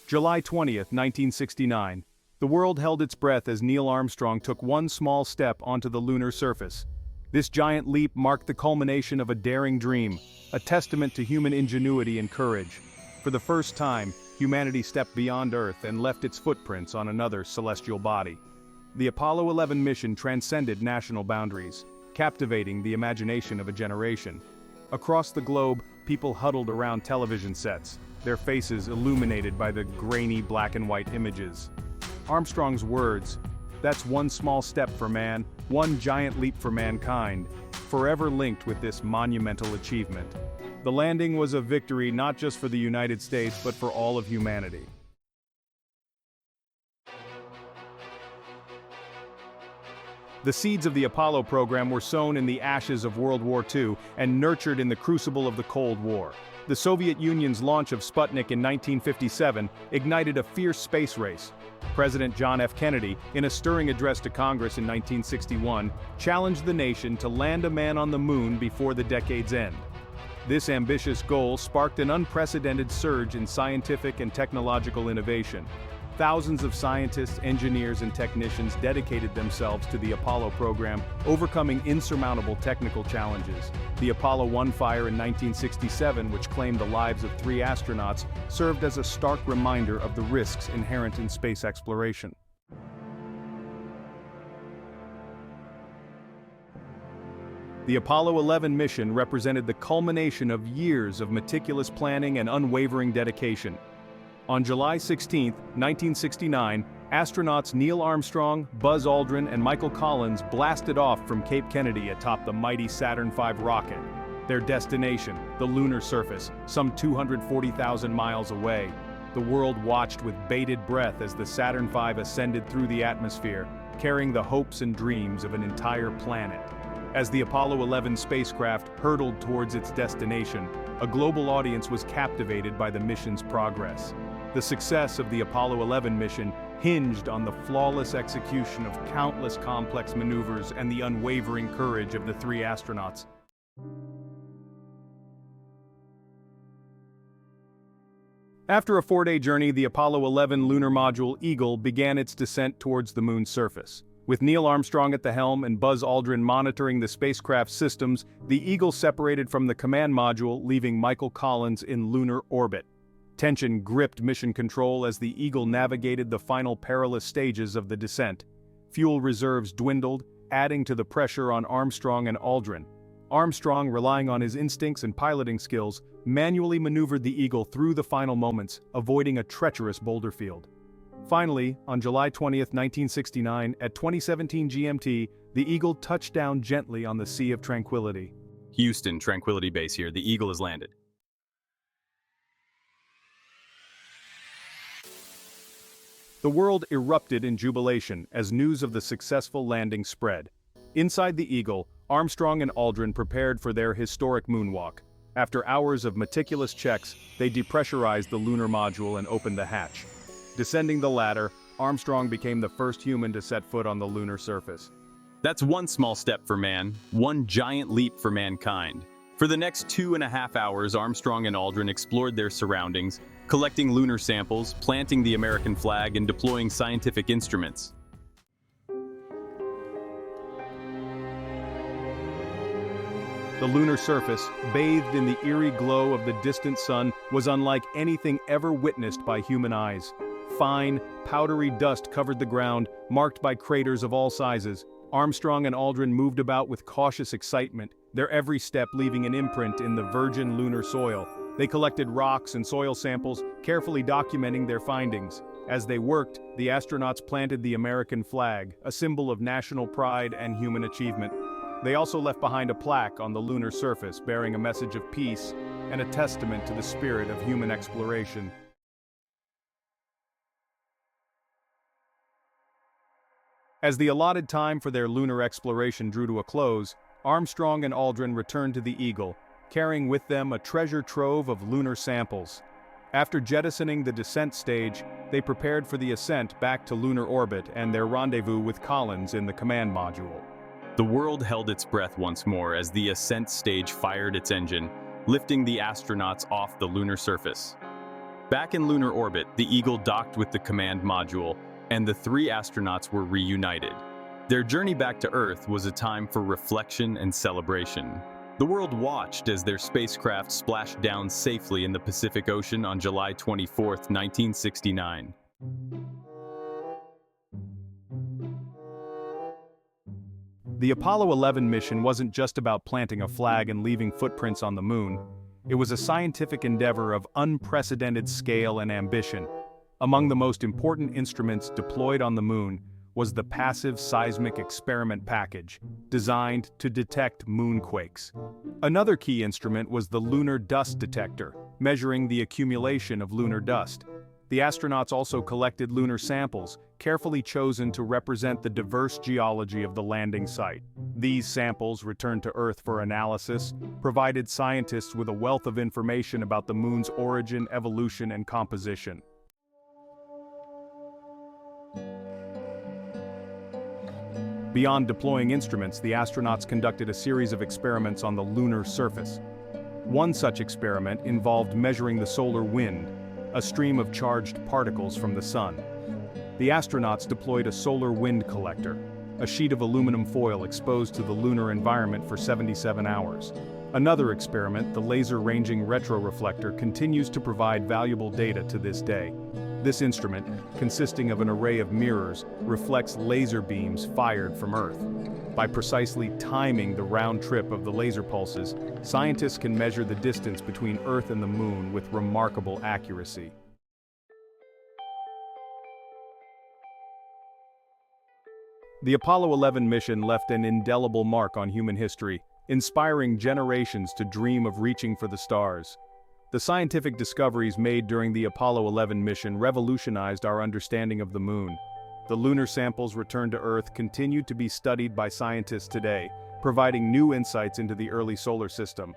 July 20th, 1969. The world held its breath as Neil Armstrong took one small step onto the lunar surface. This giant leap marked the culmination of a daring dream, a testament to human ingenuity and courage. For the first time, humanity stepped beyond Earth and left its footprints on another celestial body. The Apollo 11 mission transcended national boundaries, captivating the imagination of a generation. Across the globe, people huddled around television sets, their faces illuminated by the grainy black and white images. Armstrong's words, "That's one small step for man, one giant leap for mankind," forever linked with this monumental achievement. The landing was a victory not just for the United States but for all of humanity. The seeds of the Apollo program were sown in the ashes of World War II and nurtured in the crucible of the Cold War. The Soviet Union's launch of Sputnik in 1957 ignited a fierce space race. President John F. Kennedy, in a stirring address to Congress in 1961, challenged the nation to land a man on the moon before the decade's end. This ambitious goal sparked an unprecedented surge in scientific and technological innovation. Thousands of scientists, engineers, and technicians dedicated themselves to the Apollo program, overcoming insurmountable technical challenges. The Apollo 1 fire in 1967, which claimed the lives of 3 astronauts, served as a stark reminder of the risks inherent in space exploration. The Apollo 11 mission represented the culmination of years of meticulous planning and unwavering dedication. On July 16, 1969, astronauts Neil Armstrong, Buzz Aldrin, and Michael Collins blasted off from Cape Kennedy atop the mighty Saturn V rocket. Their destination, the lunar surface, some 240,000 miles away. The world watched with bated breath as the Saturn V ascended through the atmosphere, carrying the hopes and dreams of an entire planet. As the Apollo 11 spacecraft hurtled towards its destination, a global audience was captivated by the mission's progress. The success of the Apollo 11 mission hinged on the flawless execution of countless complex maneuvers and the unwavering courage of the 3 astronauts. After a 4-day journey, the Apollo 11 lunar module Eagle began its descent towards the moon's surface. With Neil Armstrong at the helm and Buzz Aldrin monitoring the spacecraft's systems, the Eagle separated from the command module, leaving Michael Collins in lunar orbit. Tension gripped mission control as the Eagle navigated the final perilous stages of the descent. Fuel reserves dwindled, adding to the pressure on Armstrong and Aldrin. Armstrong, relying on his instincts and piloting skills, manually maneuvered the Eagle through the final moments, avoiding a treacherous boulder field. Finally, on July 20, 1969, at 2017 GMT, the Eagle touched down gently on the Sea of Tranquility. Houston, Tranquility Base here. The Eagle has landed. The world erupted in jubilation as news of the successful landing spread. Inside the Eagle, Armstrong and Aldrin prepared for their historic moonwalk. After hours of meticulous checks, they depressurized the lunar module and opened the hatch. Descending the ladder, Armstrong became the first human to set foot on the lunar surface. That's one small step for man, one giant leap for mankind. For the next 2.5 hours, Armstrong and Aldrin explored their surroundings, collecting lunar samples, planting the American flag, and deploying scientific instruments. The lunar surface, bathed in the eerie glow of the distant sun, was unlike anything ever witnessed by human eyes. Fine, powdery dust covered the ground, marked by craters of all sizes. Armstrong and Aldrin moved about with cautious excitement, their every step leaving an imprint in the virgin lunar soil. They collected rocks and soil samples, carefully documenting their findings. As they worked, the astronauts planted the American flag, a symbol of national pride and human achievement. They also left behind a plaque on the lunar surface bearing a message of peace and a testament to the spirit of human exploration. As the allotted time for their lunar exploration drew to a close, Armstrong and Aldrin returned to the Eagle, carrying with them a treasure trove of lunar samples. After jettisoning the descent stage, they prepared for the ascent back to lunar orbit and their rendezvous with Collins in the command module. The world held its breath once more as the ascent stage fired its engine, lifting the astronauts off the lunar surface. Back in lunar orbit, the Eagle docked with the command module, and the three astronauts were reunited. Their journey back to Earth was a time for reflection and celebration. The world watched as their spacecraft splashed down safely in the Pacific Ocean on July 24, 1969. The Apollo 11 mission wasn't just about planting a flag and leaving footprints on the moon. It was a scientific endeavor of unprecedented scale and ambition. Among the most important instruments deployed on the moon was the Passive Seismic Experiment Package, designed to detect moonquakes. Another key instrument was the Lunar Dust Detector, measuring the accumulation of lunar dust. The astronauts also collected lunar samples, carefully chosen to represent the diverse geology of the landing site. These samples, returned to Earth for analysis, provided scientists with a wealth of information about the moon's origin, evolution, and composition. Beyond deploying instruments, the astronauts conducted a series of experiments on the lunar surface. One such experiment involved measuring the solar wind, a stream of charged particles from the sun. The astronauts deployed a solar wind collector, a sheet of aluminum foil exposed to the lunar environment for 77 hours. Another experiment, the laser-ranging retroreflector, continues to provide valuable data to this day. This instrument, consisting of an array of mirrors, reflects laser beams fired from Earth. By precisely timing the round trip of the laser pulses, scientists can measure the distance between Earth and the Moon with remarkable accuracy. The Apollo 11 mission left an indelible mark on human history, inspiring generations to dream of reaching for the stars. The scientific discoveries made during the Apollo 11 mission revolutionized our understanding of the Moon. The lunar samples returned to Earth continue to be studied by scientists today, providing new insights into the early solar system.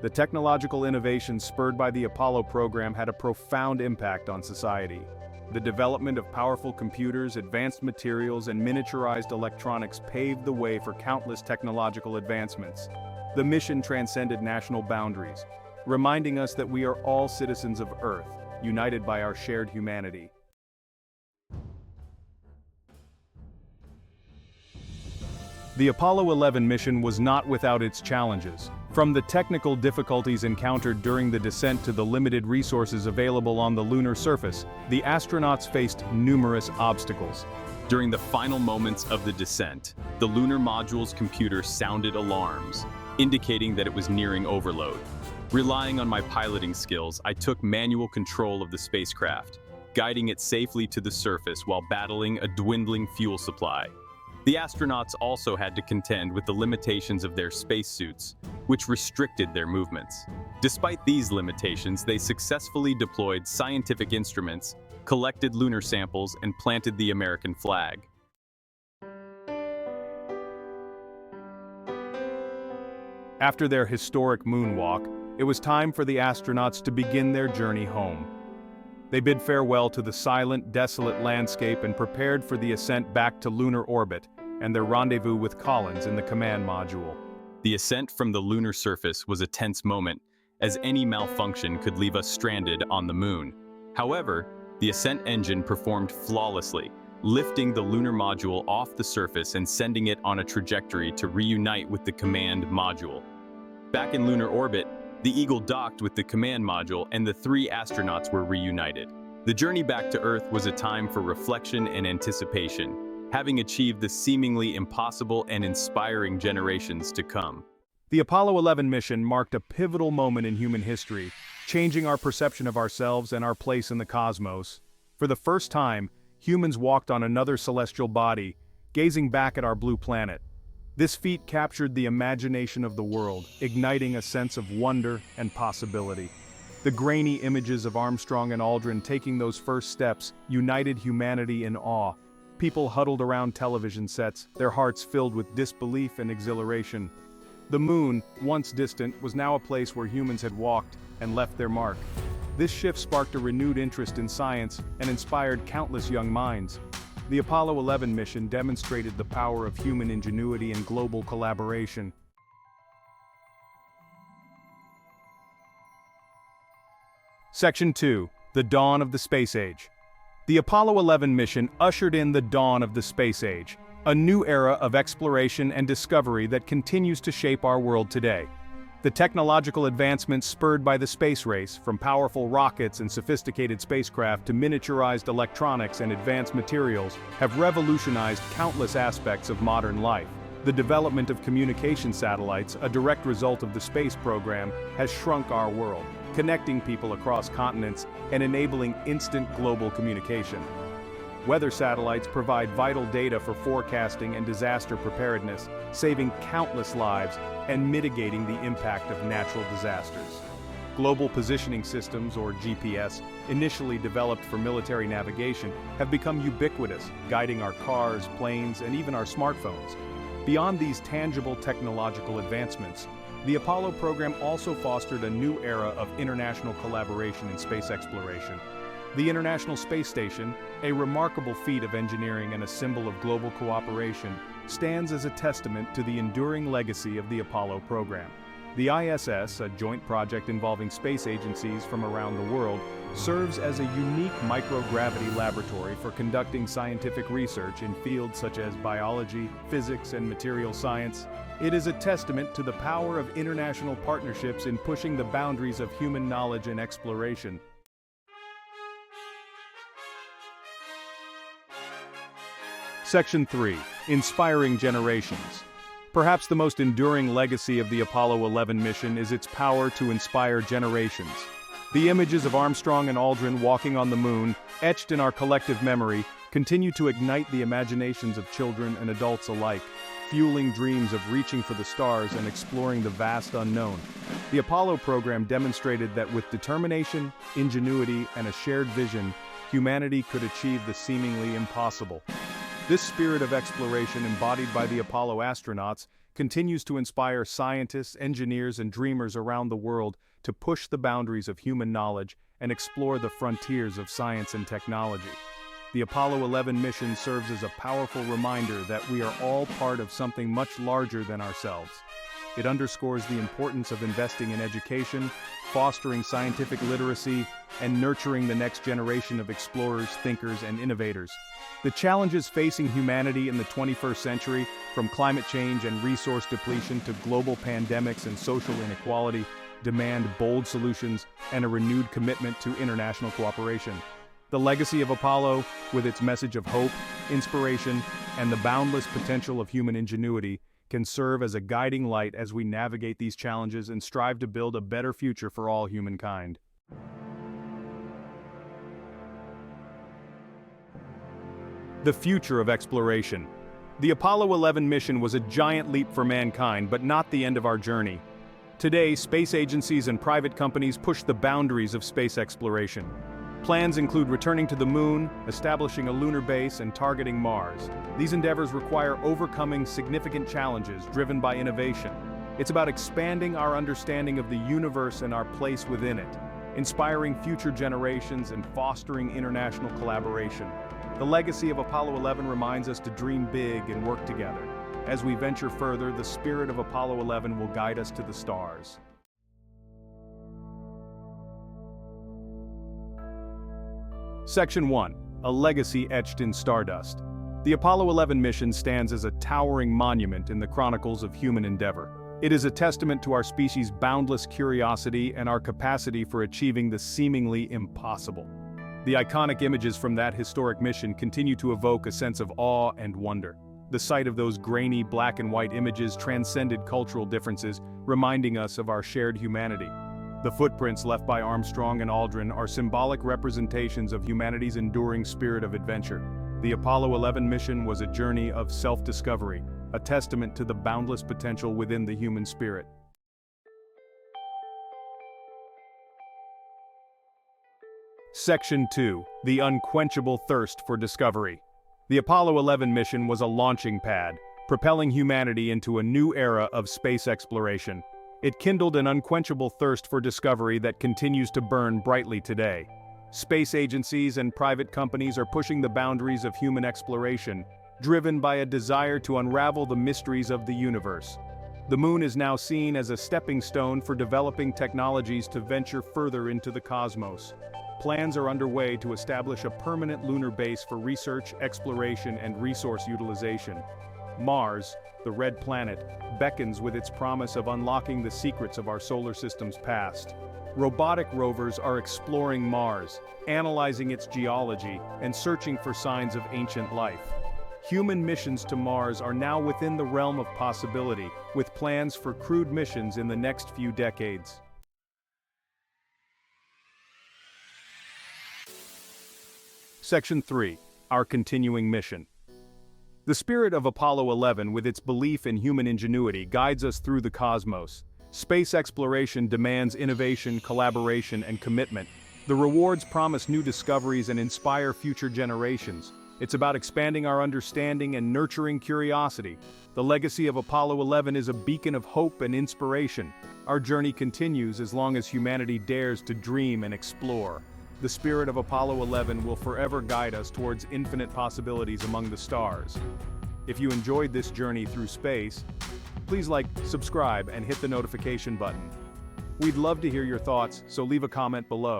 The technological innovations spurred by the Apollo program had a profound impact on society. The development of powerful computers, advanced materials, and miniaturized electronics paved the way for countless technological advancements. The mission transcended national boundaries, reminding us that we are all citizens of Earth, united by our shared humanity. The Apollo 11 mission was not without its challenges. From the technical difficulties encountered during the descent to the limited resources available on the lunar surface, the astronauts faced numerous obstacles. During the final moments of the descent, the lunar module's computer sounded alarms, indicating that it was nearing overload. Relying on my piloting skills, I took manual control of the spacecraft, guiding it safely to the surface while battling a dwindling fuel supply. The astronauts also had to contend with the limitations of their spacesuits, which restricted their movements. Despite these limitations, they successfully deployed scientific instruments, collected lunar samples, and planted the American flag. After their historic moonwalk, it was time for the astronauts to begin their journey home. They bid farewell to the silent, desolate landscape and prepared for the ascent back to lunar orbit and their rendezvous with Collins in the command module. The ascent from the lunar surface was a tense moment, as any malfunction could leave us stranded on the moon. However, the ascent engine performed flawlessly, lifting the lunar module off the surface and sending it on a trajectory to reunite with the command module. Back in lunar orbit, the Eagle docked with the command module and the three astronauts were reunited. The journey back to Earth was a time for reflection and anticipation, having achieved the seemingly impossible and inspiring generations to come. The Apollo 11 mission marked a pivotal moment in human history, changing our perception of ourselves and our place in the cosmos. For the first time, humans walked on another celestial body, gazing back at our blue planet. This feat captured the imagination of the world, igniting a sense of wonder and possibility. The grainy images of Armstrong and Aldrin taking those first steps united humanity in awe. People huddled around television sets, their hearts filled with disbelief and exhilaration. The moon, once distant, was now a place where humans had walked and left their mark. This shift sparked a renewed interest in science and inspired countless young minds. The Apollo 11 mission demonstrated the power of human ingenuity and global collaboration. Section 2. The dawn of the space age. The Apollo 11 mission ushered in the dawn of the space age, a new era of exploration and discovery that continues to shape our world today. The technological advancements spurred by the space race, from powerful rockets and sophisticated spacecraft to miniaturized electronics and advanced materials, have revolutionized countless aspects of modern life. The development of communication satellites, a direct result of the space program, has shrunk our world, connecting people across continents and enabling instant global communication. Weather satellites provide vital data for forecasting and disaster preparedness, saving countless lives and mitigating the impact of natural disasters. Global positioning systems, or GPS, initially developed for military navigation, have become ubiquitous, guiding our cars, planes, and even our smartphones. Beyond these tangible technological advancements, the Apollo program also fostered a new era of international collaboration in space exploration. The International Space Station, a remarkable feat of engineering and a symbol of global cooperation, stands as a testament to the enduring legacy of the Apollo program. The ISS, a joint project involving space agencies from around the world, serves as a unique microgravity laboratory for conducting scientific research in fields such as biology, physics, and material science. It is a testament to the power of international partnerships in pushing the boundaries of human knowledge and exploration. Section 3. Inspiring generations. Perhaps the most enduring legacy of the Apollo 11 mission is its power to inspire generations. The images of Armstrong and Aldrin walking on the moon, etched in our collective memory, continue to ignite the imaginations of children and adults alike, fueling dreams of reaching for the stars and exploring the vast unknown. The Apollo program demonstrated that with determination, ingenuity, and a shared vision, humanity could achieve the seemingly impossible. This spirit of exploration embodied by the Apollo astronauts continues to inspire scientists, engineers, and dreamers around the world to push the boundaries of human knowledge and explore the frontiers of science and technology. The Apollo 11 mission serves as a powerful reminder that we are all part of something much larger than ourselves. It underscores the importance of investing in education, fostering scientific literacy, and nurturing the next generation of explorers, thinkers, and innovators. The challenges facing humanity in the 21st century, from climate change and resource depletion to global pandemics and social inequality, demand bold solutions and a renewed commitment to international cooperation. The legacy of Apollo, with its message of hope, inspiration, and the boundless potential of human ingenuity, can serve as a guiding light as we navigate these challenges and strive to build a better future for all humankind. The future of exploration. The Apollo 11 mission was a giant leap for mankind, but not the end of our journey. Today, space agencies and private companies push the boundaries of space exploration. Plans include returning to the moon, establishing a lunar base, and targeting Mars. These endeavors require overcoming significant challenges driven by innovation. It's about expanding our understanding of the universe and our place within it, inspiring future generations and fostering international collaboration. The legacy of Apollo 11 reminds us to dream big and work together. As we venture further, the spirit of Apollo 11 will guide us to the stars. Section 1. A legacy etched in stardust. The Apollo 11 mission stands as a towering monument in the chronicles of human endeavor. It is a testament to our species' boundless curiosity and our capacity for achieving the seemingly impossible. The iconic images from that historic mission continue to evoke a sense of awe and wonder. The sight of those grainy black and white images transcended cultural differences, reminding us of our shared humanity. The footprints left by Armstrong and Aldrin are symbolic representations of humanity's enduring spirit of adventure. The Apollo 11 mission was a journey of self-discovery, a testament to the boundless potential within the human spirit. Section 2. The unquenchable thirst for discovery. The Apollo 11 mission was a launching pad, propelling humanity into a new era of space exploration. It kindled an unquenchable thirst for discovery that continues to burn brightly today. Space agencies and private companies are pushing the boundaries of human exploration, driven by a desire to unravel the mysteries of the universe. The moon is now seen as a stepping stone for developing technologies to venture further into the cosmos. plans are underway to establish a permanent lunar base for research, exploration, and resource utilization. Mars, the red planet, beckons with its promise of unlocking the secrets of our solar system's past. Robotic rovers are exploring Mars, analyzing its geology, and searching for signs of ancient life. Human missions to Mars are now within the realm of possibility, with plans for crewed missions in the next few decades. Section 3. Our continuing mission. The spirit of Apollo 11, with its belief in human ingenuity, guides us through the cosmos. Space exploration demands innovation, collaboration, and commitment. The rewards promise new discoveries and inspire future generations. It's about expanding our understanding and nurturing curiosity. The legacy of Apollo 11 is a beacon of hope and inspiration. Our journey continues as long as humanity dares to dream and explore. The spirit of Apollo 11 will forever guide us towards infinite possibilities among the stars. If you enjoyed this journey through space, please like, subscribe, and hit the notification button. We'd love to hear your thoughts, so leave a comment below.